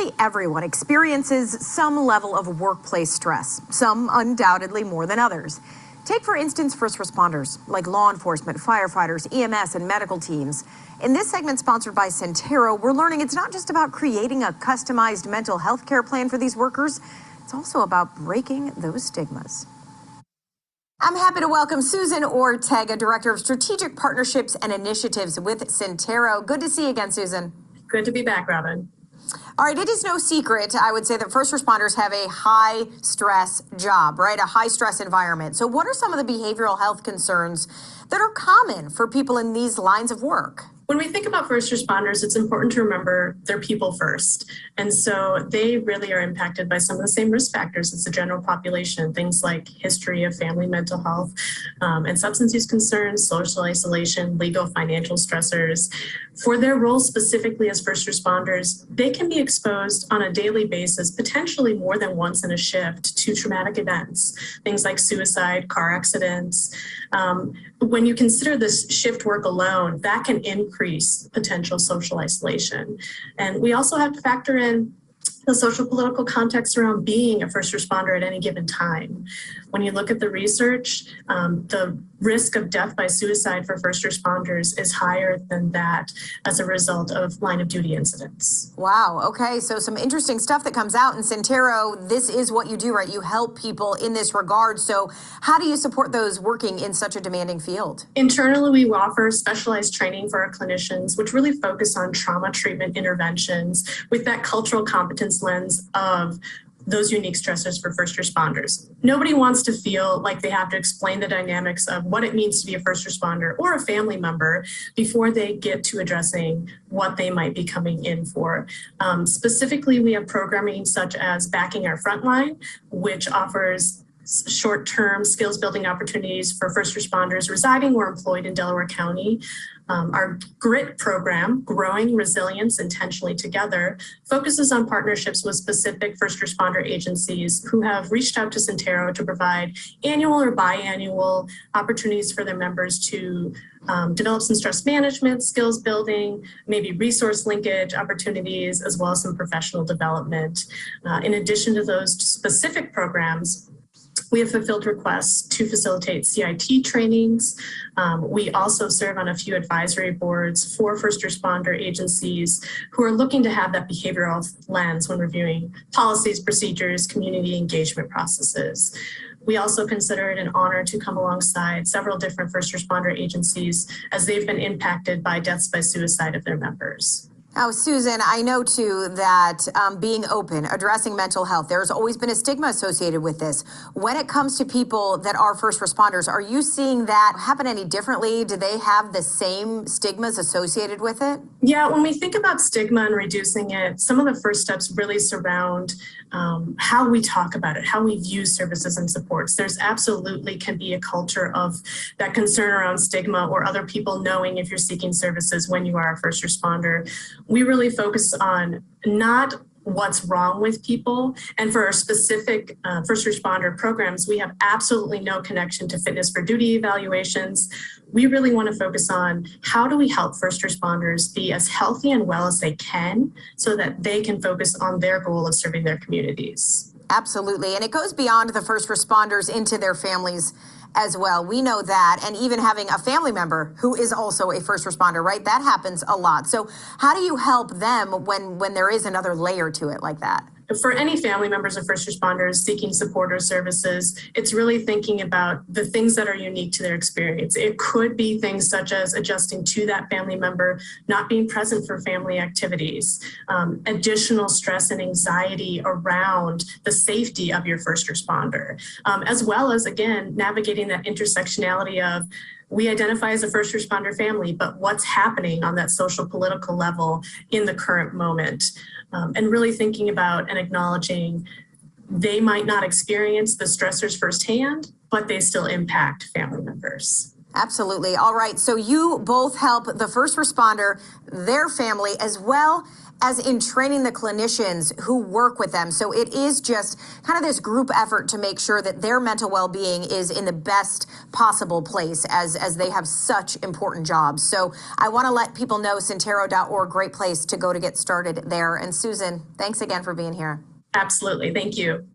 Nearly everyone experiences some level of workplace stress, some undoubtedly more than others. Take, for instance, first responders like law enforcement, firefighters, EMS, and medical teams. In this segment sponsored by Syntero, we're learning it's not just about creating a customized mental health care plan for these workers, it's also about breaking those stigmas. I'm happy to welcome Susan Ortega, Director of Strategic Partnerships and Initiatives with Syntero. Good to see you again, Susan. Good to be back, Robin. All right, it is no secret, I would say, that first responders have a high-stress job, right? A high-stress environment. So what are some of the behavioral health concerns that are common for people in these lines of work? When we think about first responders, it's important to remember they're people first. And so they really are impacted by some of the same risk factors as the general population, things like history of family mental health and substance use concerns, social isolation, legal, financial stressors. For their role specifically as first responders, they can be exposed on a daily basis, potentially more than once in a shift, to traumatic events, things like suicide, car accidents. When you consider this shift work alone, that can increase potential social isolation. And we also have to factor in the social political context around being a first responder at any given time. When you look at the research, the risk of death by suicide for first responders is higher than that as a result of line of duty incidents. Wow. Okay. So some interesting stuff that comes out in Syntero. This is what you do, right? You help people in this regard. So how do you support those working in such a demanding field? Internally, we offer specialized training for our clinicians, which really focus on trauma treatment interventions with that cultural competence lens of those unique stressors for first responders. Nobody wants to feel like they have to explain the dynamics of what it means to be a first responder or a family member before they get to addressing what they might be coming in for. Specifically, we have programming such as Backing Our Frontline, which offers short-term skills building opportunities for first responders residing or employed in Delaware County. Our GRIT program, Growing Resilience Intentionally Together, focuses on partnerships with specific first responder agencies who have reached out to Syntero to provide annual or biannual opportunities for their members to develop some stress management, skills building, maybe resource linkage opportunities, as well as some professional development. In addition to those specific programs, we have fulfilled requests to facilitate CIT trainings. We also serve on a few advisory boards for first responder agencies who are looking to have that behavioral lens when reviewing policies, procedures, community engagement processes. We also consider it an honor to come alongside several different first responder agencies as they've been impacted by deaths by suicide of their members. Now, Susan, I know, too, that being open, addressing mental health, there's always been a stigma associated with this. When it comes to people that are first responders, are you seeing that happen any differently? Do they have the same stigmas associated with it? Yeah, when we think about stigma and reducing it, some of the first steps really surround how we talk about it, how we view services and supports. There's absolutely can be a culture of that concern around stigma or other people knowing if you're seeking services when you are a first responder. We really focus on not what's wrong with people. And for our specific first responder programs, we have absolutely no connection to fitness for duty evaluations. We really want to focus on how do we help first responders be as healthy and well as they can so that they can focus on their goal of serving their communities. Absolutely. And it goes beyond the first responders into their families as well. We know that. And even having a family member who is also a first responder, right? That happens a lot. So how do you help them when there is another layer to it like that? For any family members of first responders seeking support or services, it's really thinking about the things that are unique to their experience. It could be things such as adjusting to that family member, not being present for family activities, additional stress and anxiety around the safety of your first responder, as well as, again, navigating that intersectionality of we identify as a first responder family, but what's happening on that social political level in the current moment? And really thinking about and acknowledging they might not experience the stressors firsthand, but they still impact family members. Absolutely. All right. So you both help the first responder, their family, as well as in training the clinicians who work with them. So it is just kind of this group effort to make sure that their mental well-being is in the best possible place as they have such important jobs. So I want to let people know Syntero.org, great place to go to get started there. And Susan, thanks again for being here. Absolutely. Thank you.